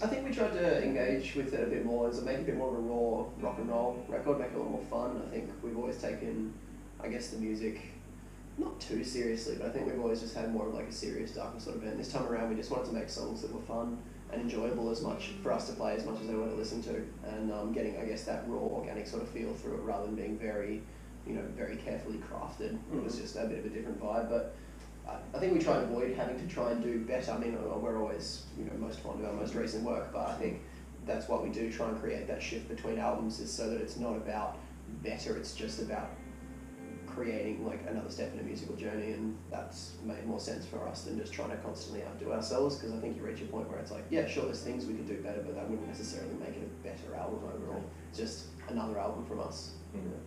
I think we tried to engage with it a bit more, as make it a bit more of a raw rock and roll record, make it a little more fun. I think we've always taken, I guess, the music not too seriously, but I think we've always just had more of like a serious, darker sort of band. This time around, we just wanted to make songs that were fun and enjoyable as much for us to play as much as they were to listen to, and getting, I guess, that raw, organic sort of feel through it rather than being very, very carefully crafted. It was just a bit of a different vibe, but I think we try and avoid having to try and do better. I mean, we're always, most fond of our most recent work, but I think that's what we do, try and create that shift between albums, is so that it's not about better, it's just about creating like another step in a musical journey, and that's made more sense for us than just trying to constantly outdo ourselves, because I think you reach a point where it's like, yeah, sure, there's things we could do better, but that wouldn't necessarily make it a better album overall. It's just another album from us. Mm-hmm.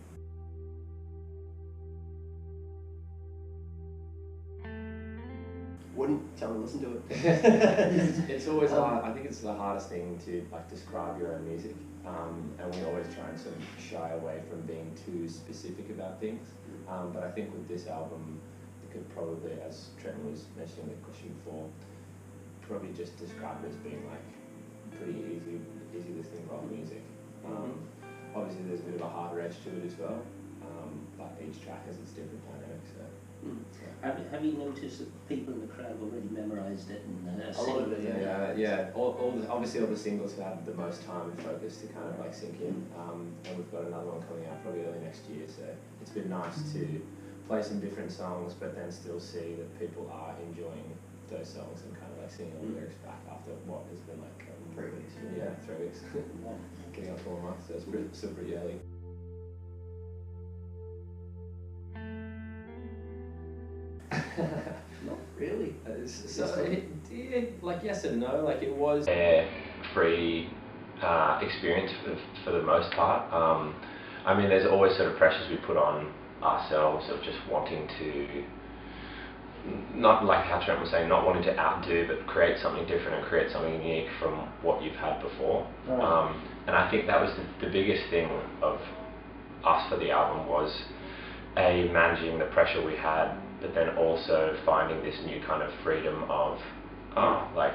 Wouldn't tell them to listen to it. It's always hard. I think it's the hardest thing to like describe your own music, and we always try and sort of shy away from being too specific about things. But I think with this album, it could probably, as Trent was mentioning the question before, probably just describe it as being like pretty easy listening rock music. Obviously, there's a bit of a harder edge to it as well, but each track has its different dynamics. So. Have you noticed that people in the crowd already memorised it and a lot of it, yeah. Obviously all the singles have had the most time and focus to kind of like sink in, and we've got another one coming out probably early next year. So it's been nice to play some different songs, but then still see that people are enjoying those songs and kind of like singing all the lyrics back after what has been like 3 weeks. Yeah, 3 weeks. Getting up 4 months. So it's still pretty early. Not really. Like yes and no. Like it was a free experience for the most part. I mean, there's always sort of pressures we put on ourselves of just wanting to, not like how Trent was saying, not wanting to outdo, but create something different and create something unique from what you've had before. Right. And I think that was the biggest thing of us for the album was managing the pressure we had, but then also finding this new kind of freedom of like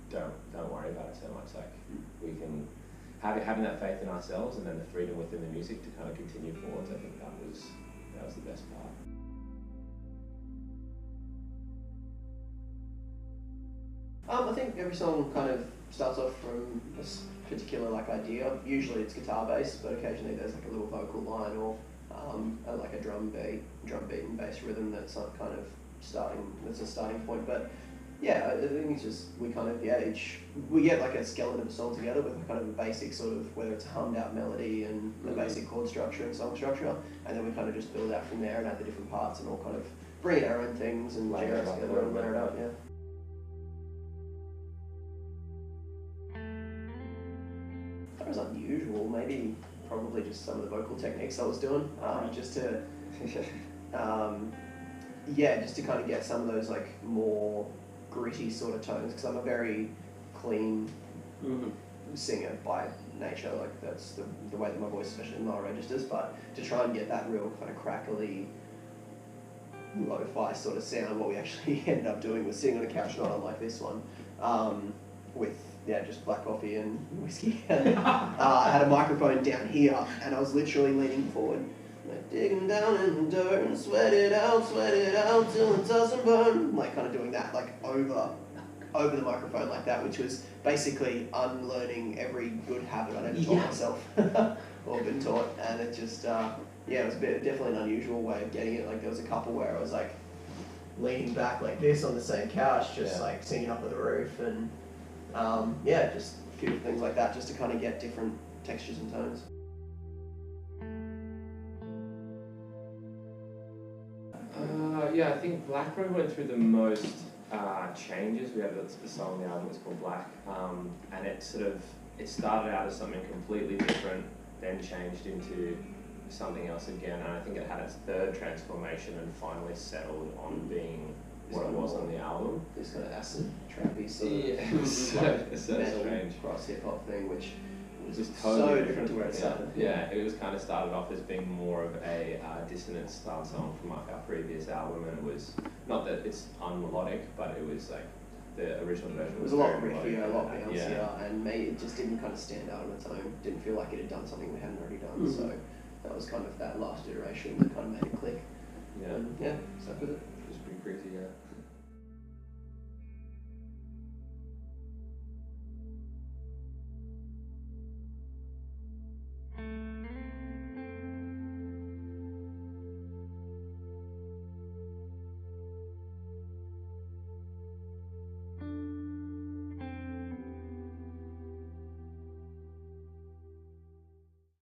don't worry about it so much, like we can having that faith in ourselves and then the freedom within the music to kind of continue forwards. I think that was the best part. I think every song kind of starts off from a particular like idea. Usually it's guitar based, but occasionally there's like a little vocal line or like a drum beat and bass rhythm that's like kind of that's a starting point. But yeah, I think it's just we get like a skeleton of a song together with kind of a basic sort of, whether it's a hummed out melody and the basic chord structure and song structure, and then we kind of just build out from there and add the different parts and all kind of bring in our own things and layer it together and layer it out. Yeah. That was unusual. Maybe probably just some of the vocal techniques I was doing, just to just to kind of get some of those like more gritty sort of tones, because I'm a very clean singer by nature. Like that's the way that my voice, especially in lower registers. But to try and get that real kind of crackly, lo-fi sort of sound, what we actually ended up doing was sitting on a couch, not unlike this one, with just black coffee and whiskey. And, I had a microphone down here, and I was literally leaning forward, like digging down in the dirt and sweat it out till it doesn't burn. Like kind of doing that, like over the microphone like that, which was basically unlearning every good habit I'd ever taught myself or been taught. And it just, it was definitely an unusual way of getting it. Like there was a couple where I was like leaning back like this on the same couch, just like singing up at the roof, and just a few things like that, just to kind of get different textures and tones. I think Black Road went through the most changes. We have the song on the album, it's called Black, and it started out as something completely different, then changed into something else again, and I think it had its third transformation and finally settled on being what it was on the album. This kind of acid trappy sort of it's so strange cross hip hop thing, which was just totally so different to where it started. Yeah, it was kind of started off as being more of a dissonance style song from like our previous album, and it was not that it's unmelodic, but it was like the original version It was a lot very riffier, a lot like, bouncier, and it just didn't kind of stand out on its own. Didn't feel like it had done something we hadn't already done. So that was kind of that last iteration that kind of made it click. Yeah. And yeah, stuck with it. It was pretty crazy, yeah.